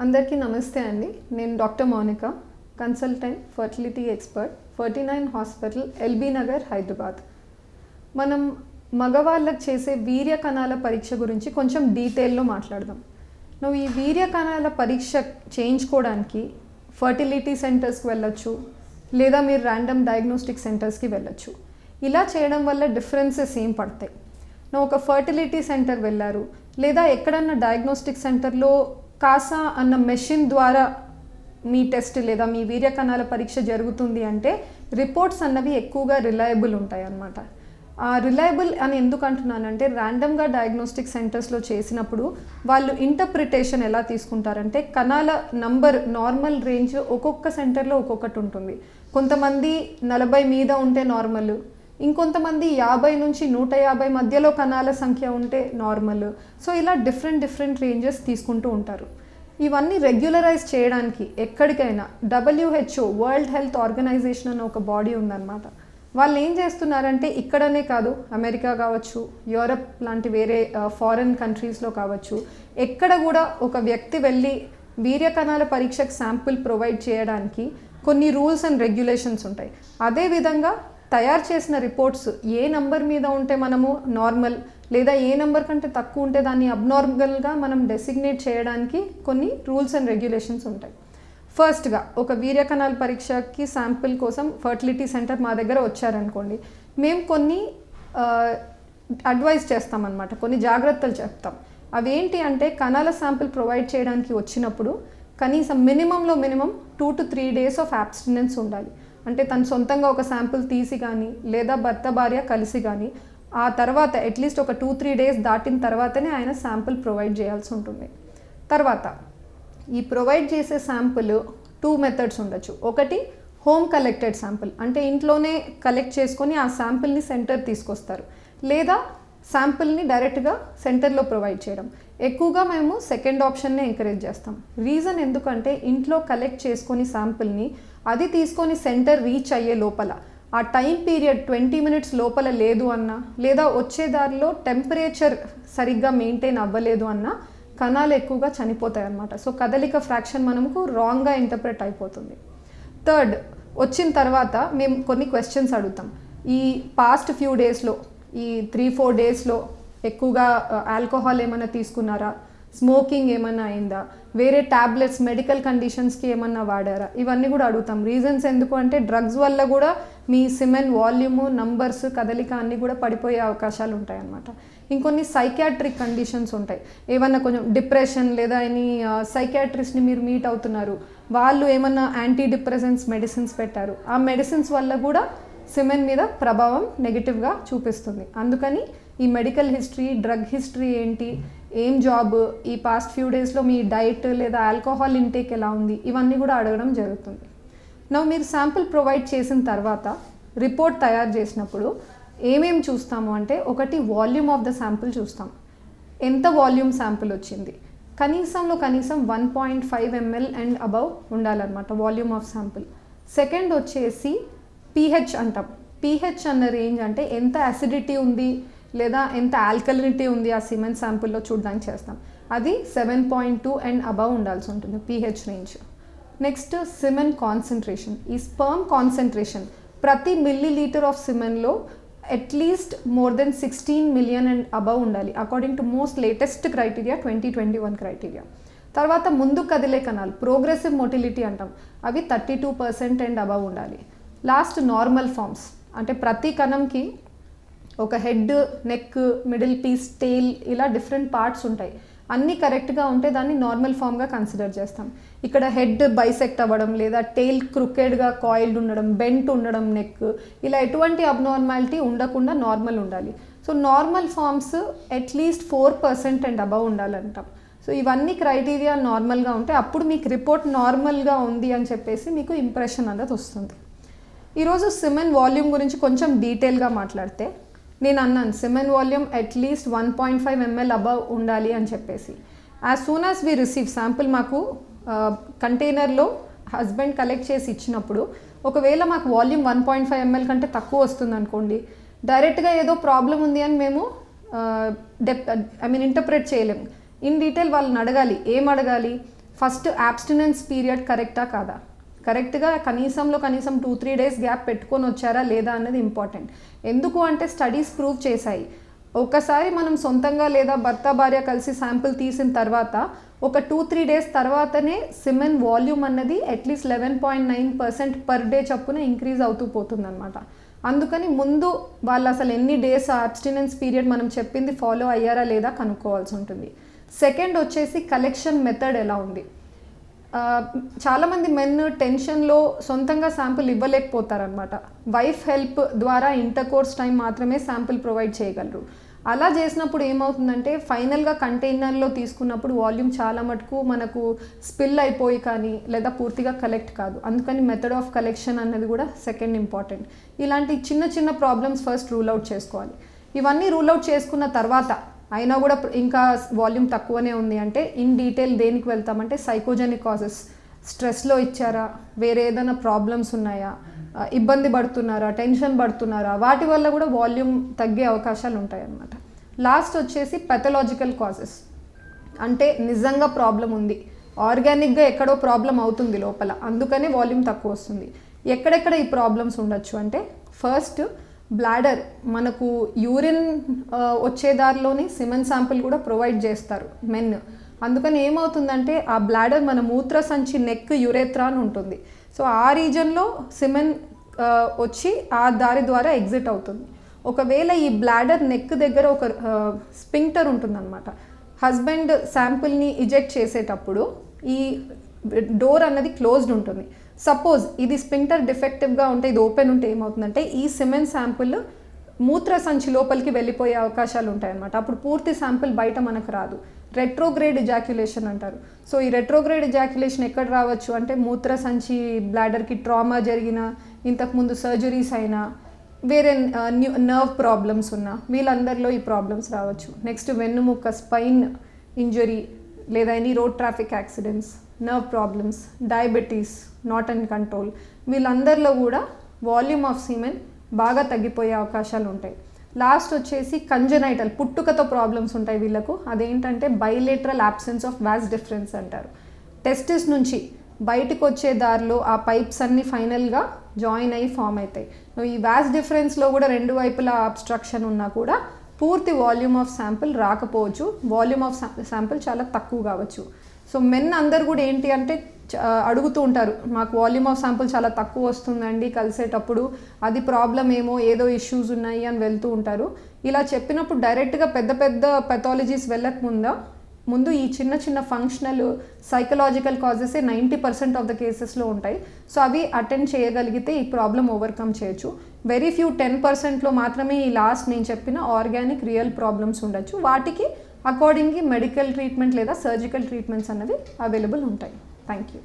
అందరికీ నమస్తే అండి. నేను doctor Mounika, consultant fertility expert, 49 hospital, LB Nagar, Hyderabad. మనం మగవాళ్ళకు చేసే వీర్య కణాల పరీక్ష గురించి కొంచెం డీటెయిల్లో మాట్లాడదాం. నువ్వు ఈ వీర్య కణాల పరీక్ష చేయించుకోవడానికి ఫర్టిలిటీ సెంటర్స్కి వెళ్ళొచ్చు, లేదా మీరు ర్యాండమ్ డయాగ్నోస్టిక్ సెంటర్స్కి వెళ్ళొచ్చు. ఇలా చేయడం వల్ల డిఫరెన్సెస్ ఏం పడతాయి? నువ్వు ఒక ఫర్టిలిటీ సెంటర్ వెళ్ళారు, లేదా ఎక్కడన్నా డయాగ్నోస్టిక్ సెంటర్లో కాసా అన్న మెషిన్ ద్వారా మీ టెస్ట్ లేదా మీ వీర్య కణాల పరీక్ష జరుగుతుంది అంటే రిపోర్ట్స్ అన్నవి ఎక్కువగా రిలయబుల్ ఉంటాయి అన్నమాట. ఆ రిలయబుల్ అని ఎందుకు అంటున్నానంటే, ర్యాండమ్గా డయాగ్నోస్టిక్ సెంటర్స్లో చేసినప్పుడు వాళ్ళు ఇంటర్ప్రిటేషన్ ఎలా తీసుకుంటారంటే, కణాల నంబర్ నార్మల్ రేంజ్ ఒక్కొక్క సెంటర్లో ఒక్కొక్కటి ఉంటుంది. కొంతమంది 40 మీద ఉంటే నార్మల్, ఇంకొంతమంది 50 నుంచి 150 మధ్యలో కణాల సంఖ్య ఉంటే నార్మల్. సో ఇలా డిఫరెంట్ రేంజెస్ తీసుకుంటూ ఉంటారు. ఇవన్నీ రెగ్యులరైజ్ చేయడానికి ఎక్కడికైనా WHO, వరల్డ్ హెల్త్ ఆర్గనైజేషన్ అనే ఒక బాడీ ఉందన్నమాట. వాళ్ళు ఏం చేస్తున్నారంటే, ఇక్కడనే కాదు, అమెరికా కావచ్చు, యూరప్ లాంటి వేరే ఫారిన్ కంట్రీస్లో కావచ్చు, ఎక్కడ కూడా ఒక వ్యక్తి వెళ్ళి వీర్య కణాల పరీక్షకు శాంపిల్ ప్రొవైడ్ చేయడానికి కొన్ని రూల్స్ అండ్ రెగ్యులేషన్స్ ఉంటాయి. అదేవిధంగా తయారు చేసిన రిపోర్ట్స్ ఏ నంబర్ మీద ఉంటే మనము నార్మల్, లేదా ఏ నెంబర్ కంటే తక్కువ ఉంటే దాన్ని అబ్నార్మల్గా మనం డెసిగ్నేట్ చేయడానికి కొన్ని రూల్స్ అండ్ రెగ్యులేషన్స్ ఉంటాయి. ఫస్ట్గా ఒక వీర్య కణాల పరీక్షకి శాంపిల్ కోసం ఫర్టిలిటీ సెంటర్ మా దగ్గర వచ్చారనుకోండి, మేము కొన్ని అడ్వైస్ చేస్తామన్నమాట, కొన్ని జాగ్రత్తలు చెప్తాం. అవేంటి అంటే, కణాల శాంపిల్ ప్రొవైడ్ చేయడానికి వచ్చినప్పుడు కనీసం మినిమంలో minimum 2 to 3 days of abstinence ఉండాలి. అంటే తను సొంతంగా ఒక శాంపిల్ తీసి కానీ, లేదా భర్త భార్య కలిసి కానీ, ఆ తర్వాత అట్లీస్ట్ ఒక 2-3 days దాటిన తర్వాతనే ఆయన శాంపిల్ ప్రొవైడ్ చేయాల్సి ఉంటుంది. తర్వాత ఈ ప్రొవైడ్ చేసే శాంపిల్ 2 methods ఉండొచ్చు. ఒకటి హోమ్ కలెక్టెడ్ శాంపిల్, అంటే ఇంట్లోనే కలెక్ట్ చేసుకొని ఆ శాంపిల్ని సెంటర్ తీసుకొస్తారు, లేదా శాంపిల్ని డైరెక్ట్గా సెంటర్లో ప్రొవైడ్ చేయడం. ఎక్కువగా మేము సెకండ్ ఆప్షన్నే ఎంకరేజ్ చేస్తాం. రీజన్ ఎందుకంటే, ఇంట్లో కలెక్ట్ చేసుకొని శాంపిల్ని అది తీసుకొని సెంటర్ రీచ్ అయ్యే లోపల ఆ టైం పీరియడ్ 20 minutes లోపల లేదు అన్నా, లేదా వచ్చే దారిలో టెంపరేచర్ సరిగ్గా మెయింటైన్ అవ్వలేదు అన్నా కణాలు ఎక్కువగా చనిపోతాయి అన్నమాట. సో కదలిక ఫ్రాక్షన్ మనకు రాంగ్గా ఇంటర్ప్రెట్ అయిపోతుంది. థర్డ్, వచ్చిన తర్వాత మేము కొన్ని క్వశ్చన్స్ అడుగుతాం. ఈ పాస్ట్ ఫ్యూ డేస్లో, ఈ 3-4 daysలో ఎక్కువగా ఆల్కహాల్ ఏమైనా తీసుకున్నారా, స్మోకింగ్ ఏమైనా అయిందా, వేరే ట్యాబ్లెట్స్ మెడికల్ కండిషన్స్కి ఏమన్నా వాడారా, ఇవన్నీ కూడా అడుగుతాం. రీజన్స్ ఎందుకు అంటే, డ్రగ్స్ వల్ల కూడా మీ సిమెన్ వాల్యూము, నంబర్స్, కదలిక అన్నీ కూడా పడిపోయే అవకాశాలు ఉంటాయి అన్నమాట. ఇంకొన్ని సైకాట్రిక్ కండిషన్స్ ఉంటాయి. ఏమన్నా కొంచెం డిప్రెషన్ లేదా ఎనీ సైకాట్రిస్ట్ని మీరు మీట్ అవుతున్నారు, వాళ్ళు ఏమన్నా యాంటీ డిప్రెసెంట్స్ మెడిసిన్స్ పెట్టారు, ఆ మెడిసిన్స్ వల్ల కూడా సిమెన్ మీద ప్రభావం నెగిటివ్గా చూపిస్తుంది. అందుకని ఈ మెడికల్ హిస్టరీ, డ్రగ్ హిస్టరీ ఏంటి, ఏం జాబ్, ఈ పాస్ట్ ఫ్యూ డేస్లో మీ డైట్ లేదా ఆల్కహాల్ ఇంటేక్ ఎలా ఉంది, ఇవన్నీ కూడా అడగడం జరుగుతుంది. మీరు శాంపిల్ ప్రొవైడ్ చేసిన తర్వాత రిపోర్ట్ తయారు చేసినప్పుడు ఏమేమి చూస్తాము అంటే, ఒకటి వాల్యూమ్ ఆఫ్ ద శాంపిల్ చూస్తాం. ఎంత వాల్యూమ్ శాంపిల్ వచ్చింది, కనీసం 1.5 ml అండ్ అబవ్ ఉండాలన్నమాట వాల్యూమ్ ఆఫ్ శాంపిల్. సెకండ్ వచ్చేసి pH అంటాం. pH అన్న రేంజ్ అంటే ఎంత అసిడిటీ ఉంది లేదా ఎంత ఆల్కలినిటీ ఉంది ఆ సిమెన్ శాంపుల్లో చూడడానికి చేస్తాం. అది 7.2 అండ్ అబవ్ ఉండాల్సి ఉంటుంది pH range. Next semen concentration. ఈ స్పర్మ్ కాన్సన్ట్రేషన్ ప్రతి మిల్లీలీటర్ ఆఫ్ సిమెన్లో at least more than 16 million and above ఉండాలి, according to most latest criteria 2021 criteria. తర్వాత ముందు కదిలే కణాలు, ప్రోగ్రెసివ్ మొటిలిటీ అంటాం, అవి 32% అండ్ అబవ్ ఉండాలి. లాస్ట్ నార్మల్ ఫామ్స్, అంటే ప్రతి కణంకి ఒక head, neck, middle piece, tail, ఇలా డిఫరెంట్ పార్ట్స్ ఉంటాయి. అన్నీ కరెక్ట్గా ఉంటే దాన్ని నార్మల్ ఫామ్గా కన్సిడర్ చేస్తాం. ఇక్కడ హెడ్ బైసెక్ట్ అవ్వడం, లేదా టెయిల్ క్రుకెడ్గా కాయిల్డ్ ఉండడం, బెంట్ ఉండడం నెక్, ఇలా ఎటువంటి అబ్నార్మాలిటీ ఉండకుండా నార్మల్ ఉండాలి. So normal forms at least 4% and above ఉండాలంటాం. సో ఇవన్నీ క్రైటీరియా నార్మల్గా ఉంటే అప్పుడు మీకు రిపోర్ట్ నార్మల్గా ఉంది అని చెప్పేసి మీకు ఇంప్రెషన్ అనేది వస్తుంది. ఈరోజు సిమెన్ వాల్యూమ్ గురించి కొంచెం డీటెయిల్గా మాట్లాడితే, నేను అన్నాను semen volume at least 1.5 ml above ఉండాలి అని చెప్పేసి. As soon as we receive sample, మాకు కంటైనర్లో హస్బెండ్ కలెక్ట్ చేసి ఇచ్చినప్పుడు ఒకవేళ మాకు వాల్యూమ్ 1.5 ml కంటే తక్కువ వస్తుంది అనుకోండి, డైరెక్ట్గా ఏదో ప్రాబ్లం ఉంది అని మేము ఇంటర్ప్రెట్ చేయలేము. ఇన్ డీటెయిల్ వాళ్ళని అడగాలి. ఏం అడగాలి? ఫస్ట్ అబ్స్టినెన్స్ పీరియడ్ కరెక్టా కాదా, కరెక్ట్గా కనీసం 2-3 డేస్ గ్యాప్ పెట్టుకొని వచ్చారా లేదా అన్నది ఇంపార్టెంట్. ఎందుకు అంటే స్టడీస్ ప్రూవ్ చేశాయి, ఒకసారి మనం సొంతంగా లేదా భర్త భార్య కలిసి శాంపిల్ తీసిన తర్వాత ఒక 2-3 డేస్ తర్వాతనే సిమెన్ వాల్యూమ్ అన్నది అట్లీస్ట్ 11.9% పర్ డే చప్పున ఇంక్రీజ్ అవుతూ పోతుందన్నమాట. అందుకని ముందు వాళ్ళు అసలు ఎన్ని డేస్ అబ్స్టినెన్స్ పీరియడ్ మనం చెప్పింది ఫాలో అయ్యారా లేదా కనుక్కోవాల్సి ఉంటుంది. సెకండ్ వచ్చేసి కలెక్షన్ మెథడ్ ఎలా ఉంది. చాలామంది మెన్ టెన్షన్లో సొంతంగా శాంపుల్ ఇవ్వలేకపోతారనమాట. వైఫ్ హెల్ప్ ద్వారా ఇంటర్కోర్స్ టైం మాత్రమే శాంపుల్ ప్రొవైడ్ చేయగలరు. అలా చేసినప్పుడు ఏమవుతుందంటే ఫైనల్గా కంటైనర్లో తీసుకున్నప్పుడు వాల్యూమ్ చాలా మటుకు మనకు స్పిల్ అయిపోయి కానీ లేదా పూర్తిగా కలెక్ట్ కాదు. అందుకని మెథడ్ ఆఫ్ కలెక్షన్ అన్నది కూడా సెకండ్ ఇంపార్టెంట్. ఇలాంటి చిన్న ప్రాబ్లమ్స్ ఫస్ట్ రూల్ అవుట్ చేసుకోవాలి. ఇవన్నీ రూల్ అవుట్ చేసుకున్న తర్వాత అయినా కూడా ఇంకా వాల్యూమ్ తక్కువనే ఉంది అంటే ఇన్ డీటెయిల్ దేనికి వెళ్తామంటే సైకోజెనిక్ కాజెస్, స్ట్రెస్లో ఇచ్చారా, వేరే ఏదైనా ప్రాబ్లమ్స్ ఉన్నాయా, ఇబ్బంది పడుతున్నారా, టెన్షన్ పడుతున్నారా, వాటి వల్ల కూడా వాల్యూమ్ తగ్గే అవకాశాలు ఉంటాయి అన్నమాట. లాస్ట్ వచ్చేసి పెథలాజికల్ కాజెస్, అంటే నిజంగా ప్రాబ్లం ఉంది, ఆర్గానిక్గా ఎక్కడో ప్రాబ్లం అవుతుంది లోపల, అందుకనే వాల్యూమ్ తక్కువ వస్తుంది. ఎక్కడెక్కడ ఈ ప్రాబ్లమ్స్ ఉండొచ్చు అంటే ఫస్ట్ బ్లాడర్, మనకు యూరిన్ వచ్చే దారిలోని సిమెన్ శాంపిల్ కూడా ప్రొవైడ్ చేస్తారు మెన్. అందుకని ఏమవుతుందంటే ఆ బ్లాడర్ మన మూత్ర సంచి నెక్ యురేత్రా అని ఉంటుంది. సో ఆ రీజన్లో సిమెన్ వచ్చి ఆ దారి ద్వారా ఎగ్జిట్ అవుతుంది. ఒకవేళ ఈ బ్లాడర్ నెక్ దగ్గర ఒక స్పింక్టర్ ఉంటుందన్నమాట. హస్బెండ్ శాంపిల్ని ఇజెక్ట్ చేసేటప్పుడు ఈ డోర్ అన్నది క్లోజ్డ్ ఉంటుంది. సపోజ్ ఇది స్పింక్టర్ డిఫెక్టివ్గా ఉంటే, ఇది ఓపెన్ ఉంటే ఏమవుతుందంటే ఈ సిమెన్ శాంపిల్ మూత్ర సంచి లోపలికి వెళ్ళిపోయే అవకాశాలు ఉంటాయన్నమాట. అప్పుడు పూర్తి శాంపిల్ బయట మనకు రాదు. రెట్రోగ్రేడ్ ఇజాక్యులేషన్ అంటారు. సో ఈ రెట్రోగ్రేడ్ ఇజాక్యులేషన్ ఎక్కడ రావచ్చు అంటే మూత్ర సంచి బ్లాడర్కి ట్రామా జరిగిన, ఇంతకుముందు సర్జరీస్ అయినా, వేరే నర్వ్ ప్రాబ్లమ్స్ ఉన్నా వీళ్ళందరిలో ఈ ప్రాబ్లమ్స్ రావచ్చు. నెక్స్ట్ వెన్నుముక్క స్పైన్ ఇంజరీ లేదా any road traffic accidents, nerve problems, diabetes not in control, వీళ్ళందరిలో కూడా వాల్యూమ్ ఆఫ్ సీమెన్ బాగా తగ్గిపోయే అవకాశాలు ఉంటాయి. లాస్ట్ వచ్చేసి కంజనైటల్, పుట్టుకతో ప్రాబ్లమ్స్ ఉంటాయి వీళ్ళకు. అదేంటంటే bilateral absence of vas deferens అంటారు. టెస్టిస్ నుంచి బయటకు వచ్చే దారిలో ఆ పైప్స్ అన్నీ ఫైనల్గా జాయిన్ అయ్యి ఫామ్ అవుతాయి. ఈ వాస్ డిఫరెన్స్లో కూడా రెండు వైపులా అబ్స్ట్రక్షన్ ఉన్నా కూడా పూర్తి వాల్యూమ్ ఆఫ్ శాంపిల్ రాకపోవచ్చు, వాల్యూమ్ ఆఫ్ శాంపిల్ చాలా తక్కువ కావచ్చు. సో మెన్ అందరు కూడా ఏంటి అంటే అడుగుతూ ఉంటారు, మాకు వాల్యూమ్ ఆఫ్ శాంపుల్ చాలా తక్కువ వస్తుందండి కలిసేటప్పుడు, అది ప్రాబ్లం ఏమో, ఏదో ఇష్యూస్ ఉన్నాయి అని వెళ్తూ ఉంటారు. ఇలా చెప్పినప్పుడు డైరెక్ట్గా పెద్ద పెథాలజీస్ వెళ్ళక ముందు ఈ చిన్న ఫంక్షనల్ సైకలాజికల్ కాజెసే 90% ఆఫ్ ద కేసెస్లో ఉంటాయి. సో అవి అటెండ్ చేయగలిగితే ఈ ప్రాబ్లం ఓవర్కమ్ చేయొచ్చు. వెరీ ఫ్యూ 10%లో మాత్రమే ఈ లాస్ట్ నేను చెప్పిన ఆర్గానిక్ రియల్ ప్రాబ్లమ్స్ ఉండొచ్చు. వాటికి అకార్డింగ్లీ మెడికల్ ట్రీట్మెంట్ లేదా సర్జికల్ ట్రీట్మెంట్స్ అన్నవి అవైలబుల్ ఉంటాయి. Thank you.